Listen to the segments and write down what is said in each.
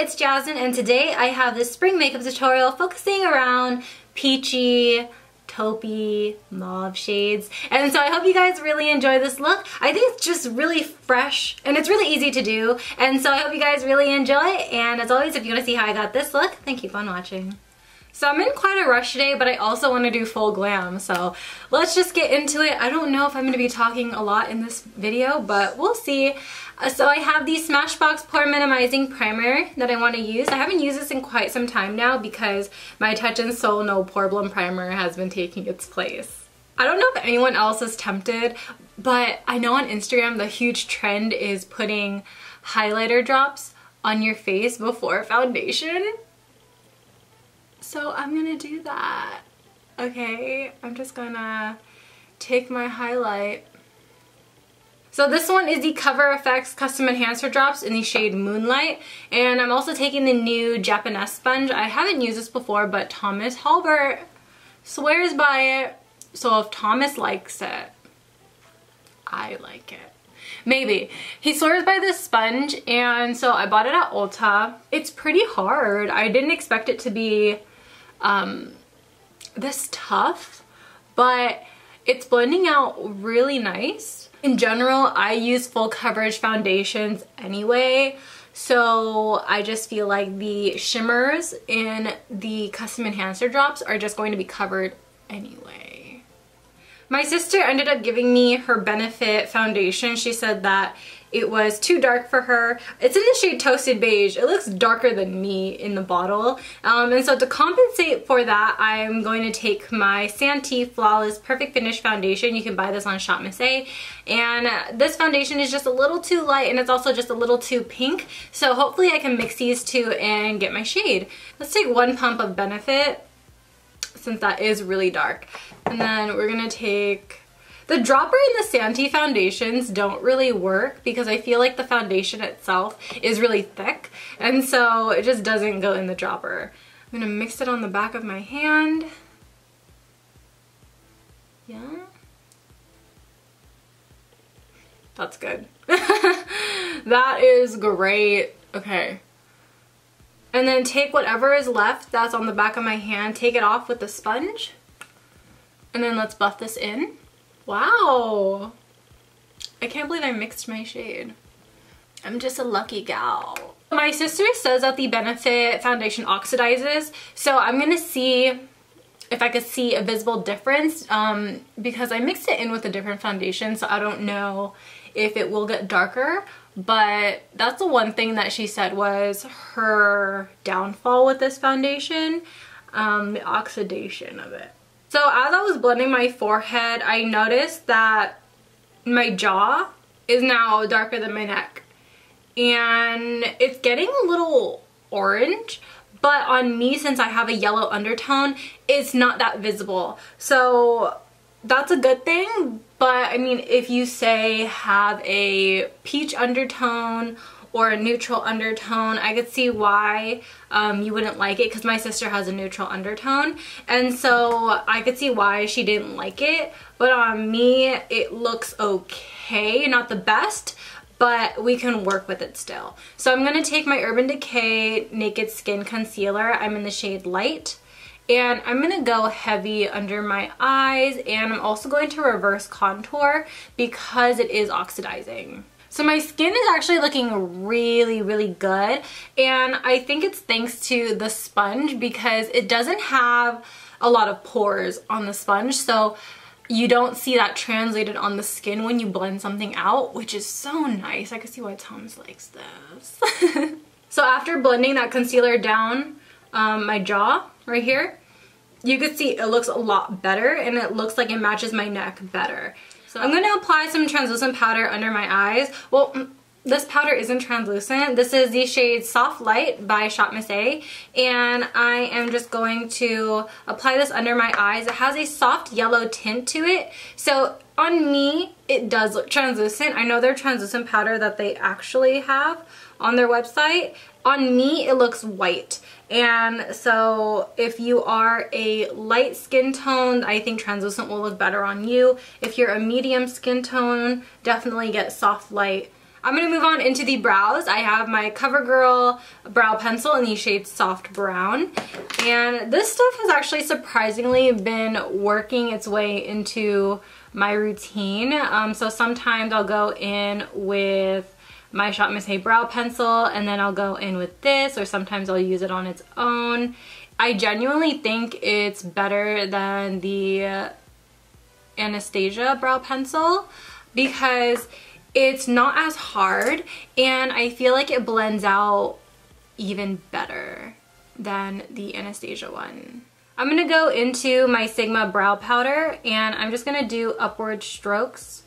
it's Jasmine, and today I have this spring makeup tutorial focusing around peachy, taupey, mauve shades. And so I hope you guys really enjoy this look. I think it's just really fresh and it's really easy to do. And so I hope you guys really enjoy. And as always, if you want to see how I got this look, then keep on watching. So I'm in quite a rush today, but I also want to do full glam, so let's just get into it. I don't know if I'm going to be talking a lot in this video, but we'll see. So I have the Smashbox Pore Minimizing Primer that I want to use. I haven't used this in quite some time now because my Touch in Sol No Pore Blum Primer has been taking its place. I don't know if anyone else is tempted, but I know on Instagram the huge trend is putting highlighter drops on your face before foundation. So I'm gonna do that. Okay, I'm just gonna take my highlight. So this one is the Cover FX Custom Enhancer Drops in the shade Moonlight. And I'm also taking the new Japanese sponge. I haven't used this before, but Thomas Halbert swears by it. So if Thomas likes it, I like it. Maybe. He swears by this sponge, and so I bought it at Ulta. It's pretty hard. I didn't expect it to be this tough, but it's blending out really nice. In general, I use full coverage foundations anyway, so I just feel like the shimmers in the Custom Enhancer drops are just going to be covered anyway. My sister ended up giving me her Benefit foundation. She said that it was too dark for her. It's in the shade Toasted Beige. It looks darker than me in the bottle. And so to compensate for that, I'm going to take my Santee Flawless Perfect Finish Foundation. You can buy this on Shop Miss A. And this foundation is just a little too light, and it's also just a little too pink. So hopefully I can mix these two and get my shade. Let's take one pump of Benefit, since that is really dark. And then we're gonna take... The dropper in the Santee foundations don't really work because I feel like the foundation itself is really thick, and so it just doesn't go in the dropper. I'm gonna mix it on the back of my hand. Yeah. That's good. That is great. Okay. And then take whatever is left that's on the back of my hand, take it off with the sponge, and then let's buff this in. Wow, I can't believe I mixed my shade. I'm just a lucky gal. My sister says that the Benefit foundation oxidizes, so I'm gonna see if I could see a visible difference because I mixed it in with a different foundation, so I don't know if it will get darker, but that's the one thing that she said was her downfall with this foundation, the oxidation of it. So as I was blending my forehead, I noticed that my jaw is now darker than my neck. And it's getting a little orange, but on me, since I have a yellow undertone, it's not that visible. So that's a good thing, but I mean, if you say have a peach undertone or a neutral undertone, I could see why you wouldn't like it, because my sister has a neutral undertone, and so I could see why she didn't like it. But on me, it looks okay, not the best, but we can work with it still. So I'm gonna take my Urban Decay Naked Skin Concealer. I'm in the shade Light, and I'm gonna go heavy under my eyes, and I'm also going to reverse contour because it is oxidizing. So my skin is actually looking really, really good, and I think it's thanks to the sponge because it doesn't have a lot of pores on the sponge, so you don't see that translated on the skin when you blend something out, which is so nice. I can see why Thomas likes this. So after blending that concealer down my jaw right here, you can see it looks a lot better, and it looks like it matches my neck better. So I'm going to apply some translucent powder under my eyes. Well, this powder isn't translucent. This is the shade Soft Light by Shop Miss A, and I am just going to apply this under my eyes. It has a soft yellow tint to it, so on me it does look translucent. I know their translucent powder that they actually have on their website. On me it looks white, and so if you are a light skin tone, I think translucent will look better on you. If you're a medium skin tone, definitely get Soft Light I'm going to move on into the brows. I have my CoverGirl brow pencil in the shade Soft Brown. And this stuff has actually surprisingly been working its way into my routine. So sometimes I'll go in with my Shop Miss Hay brow pencil and then I'll go in with this, or sometimes I'll use it on its own. I genuinely think it's better than the Anastasia brow pencil because it's not as hard and I feel like it blends out even better than the Anastasia one. I'm gonna go into my Sigma brow powder and I'm just gonna do upward strokes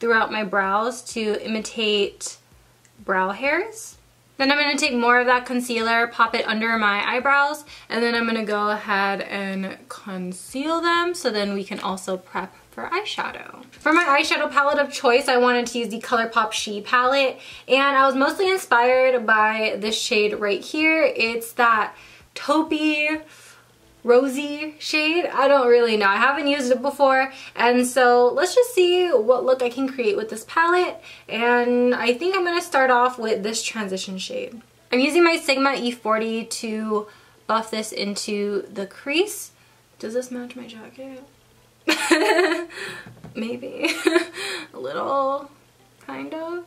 throughout my brows to imitate brow hairs. Then I'm going to take more of that concealer, pop it under my eyebrows, and then I'm going to go ahead and conceal them so then we can also prep for eyeshadow. For my eyeshadow palette of choice, I wanted to use the Colourpop She palette, and I was mostly inspired by this shade right here. It's that taupey, rosy shade. I don't really know. I haven't used it before, and so let's just see what look I can create with this palette. And I think I'm going to start off with this transition shade. I'm using my Sigma E40 to buff this into the crease. Does this match my jacket? Maybe. A little, kind of.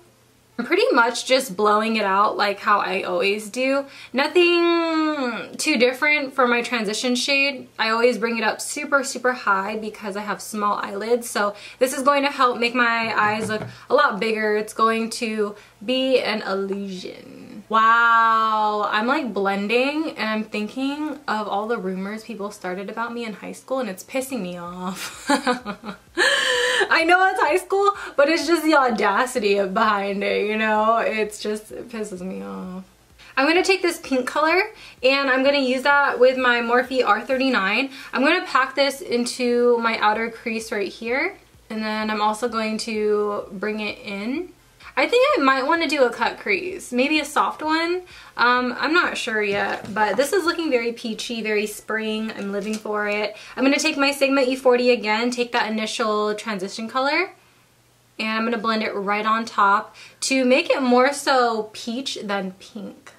I'm pretty much just blowing it out like how I always do. Nothing too different for my transition shade. I always bring it up super, super high because I have small eyelids. So this is going to help make my eyes look a lot bigger. It's going to be an illusion. Wow, I'm like blending and I'm thinking of all the rumors people started about me in high school and it's pissing me off. I know it's high school, but it's just the audacity behind it, you know? It pisses me off. I'm going to take this pink color and I'm going to use that with my Morphe R39. I'm going to pack this into my outer crease right here. And then I'm also going to bring it in. I think I might want to do a cut crease, maybe a soft one. I'm not sure yet, but this is looking very peachy, very spring. I'm living for it. I'm going to take my Sigma E40 again, take that initial transition color, and I'm going to blend it right on top to make it more so peach than pink.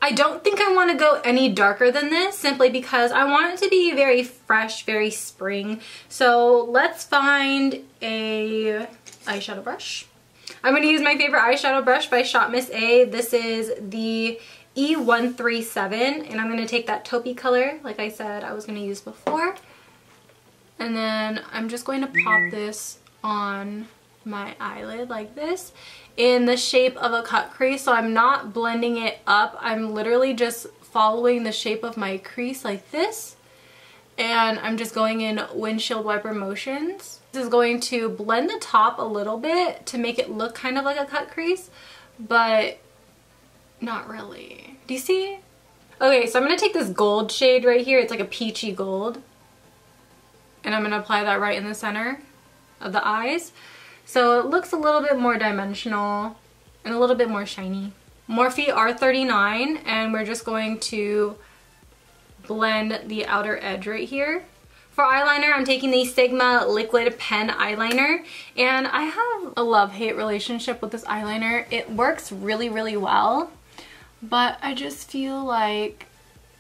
I don't think I want to go any darker than this simply because I want it to be very fresh, very spring. So let's find a eyeshadow brush. I'm going to use my favorite eyeshadow brush by Shop Miss A. This is the E137, and I'm going to take that taupey color, like I said I was going to use before. And then I'm just going to pop this on my eyelid like this in the shape of a cut crease. So I'm not blending it up. I'm literally just following the shape of my crease like this. And I'm just going in windshield wiper motions. This is going to blend the top a little bit to make it look kind of like a cut crease, but not really. Do you see? Okay, so I'm going to take this gold shade right here. It's like a peachy gold. And I'm going to apply that right in the center of the eyes. So it looks a little bit more dimensional and a little bit more shiny. Morphe R39, and we're just going to blend the outer edge right here. For eyeliner, I'm taking the Sigma Liquid Pen Eyeliner, and I have a love-hate relationship with this eyeliner. It works really, really well, but I just feel like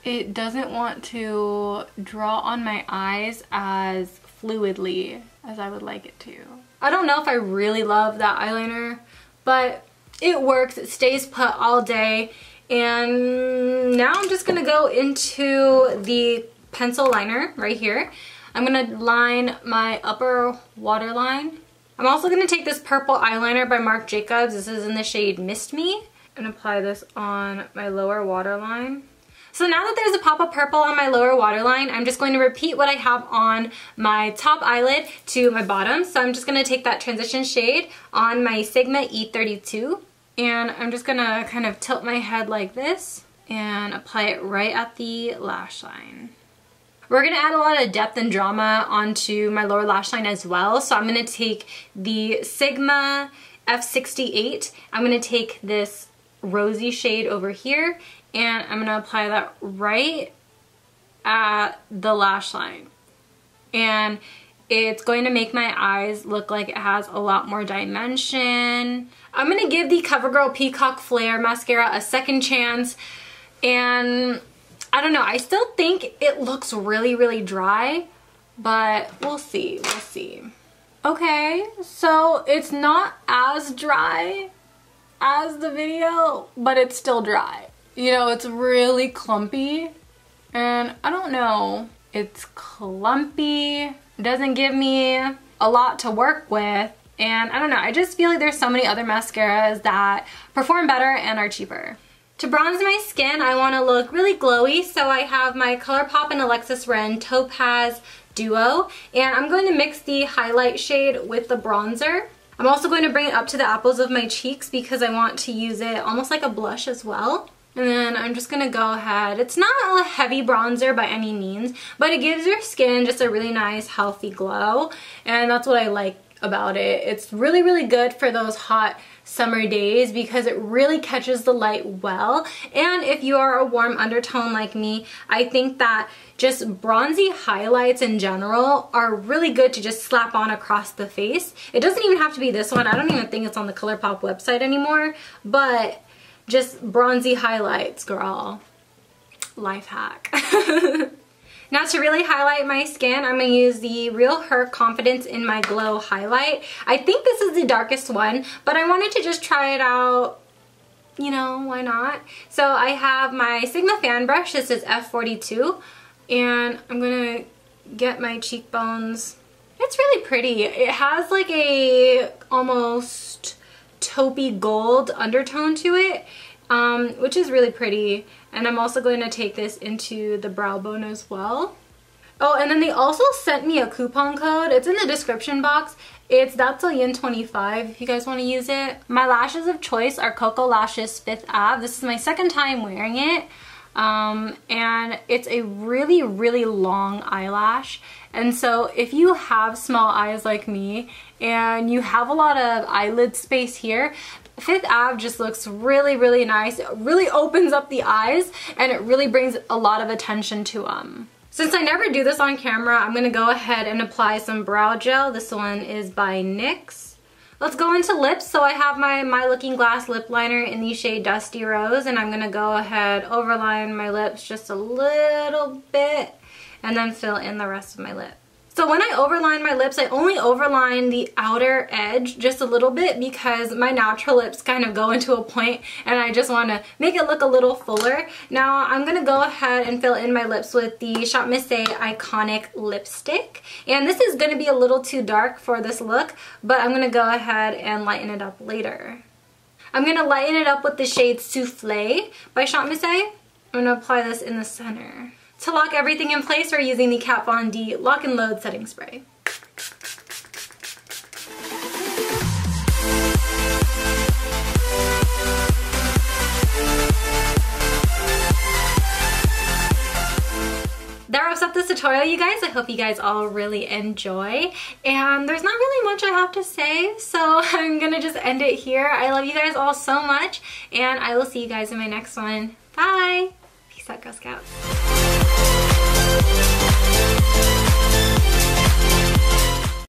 it doesn't want to draw on my eyes as fluidly as I would like it to. I don't know if I really love that eyeliner, but it works. It stays put all day. And now I'm just gonna go into the pencil liner right here. I'm gonna line my upper waterline. I'm also gonna take this purple eyeliner by Marc Jacobs. This is in the shade Mist Me, and apply this on my lower waterline. So now that there's a pop of purple on my lower waterline, I'm just going to repeat what I have on my top eyelid to my bottom. So I'm just gonna take that transition shade on my Sigma E32. And I'm just gonna kind of tilt my head like this and apply it right at the lash line. We're gonna add a lot of depth and drama onto my lower lash line as well. So I'm gonna take the Sigma F68. I'm gonna take this rosy shade over here and I'm gonna apply that right at the lash line. And It's going to make my eyes look like it has a lot more dimension. I'm gonna give the CoverGirl Peacock Flare mascara a second chance, and I don't know, I still think it looks really, really dry, but we'll see, we'll see. Okay, so it's not as dry as the video, but it's still dry. You know, it's really clumpy, and I don't know, it's clumpy, it doesn't give me a lot to work with, and I don't know, I just feel like there's so many other mascaras that perform better and are cheaper. To bronze my skin, I want to look really glowy, so I have my Colourpop and Alexis Ren Topaz Duo, and I'm going to mix the highlight shade with the bronzer. I'm also going to bring it up to the apples of my cheeks because I want to use it almost like a blush as well. And then I'm just gonna go ahead, it's not a heavy bronzer by any means, but it gives your skin just a really nice healthy glow, and that's what I like about it. It's really, really good for those hot summer days because it really catches the light well. And if you are a warm undertone like me, I think that just bronzy highlights in general are really good to just slap on across the face. It doesn't even have to be this one. I don't even think it's on the Colourpop website anymore, but just bronzy highlights, girl. Life hack. Now to really highlight my skin, I'm going to use the Real Her Confidence in My Glow highlight. I think this is the darkest one, but I wanted to just try it out. You know, why not? So I have my Sigma fan brush. This is F42, and I'm going to get my cheekbones. It's really pretty. It has like a almost taupey gold undertone to it, which is really pretty. And I'm also going to take this into the brow bone as well. Oh, and then they also sent me a coupon code. It's in the description box. It's ThatsSoYin 25 if you guys want to use it. My lashes of choice are Coco Lashes 5th Ave. This is my second time wearing it. And it's a really, really long eyelash. And so if you have small eyes like me and you have a lot of eyelid space here, 5th Ave just looks really, really nice. It really opens up the eyes and it really brings a lot of attention to them. Since I never do this on camera, I'm going to go ahead and apply some brow gel. This one is by NYX. Let's go into lips. So I have my Looking Glass lip liner in the shade Dusty Rose, and I'm going to go ahead, overline my lips just a little bit, and then fill in the rest of my lip. So when I overline my lips, I only overline the outer edge just a little bit because my natural lips kind of go into a point and I just want to make it look a little fuller. Now I'm going to go ahead and fill in my lips with the Shop Miss Iconic Lipstick. And this is going to be a little too dark for this look, but I'm going to go ahead and lighten it up later. I'm going to lighten it up with the shade Soufflé by Shop Miss. I'm going to apply this in the center. To lock everything in place, we're using the Kat Von D Lock and Load Setting Spray. That wraps up this tutorial, you guys. I hope you guys all really enjoy. And there's not really much I have to say, so I'm gonna just end it here. I love you guys all so much, and I will see you guys in my next one. Bye! Peace out, Girl Scouts.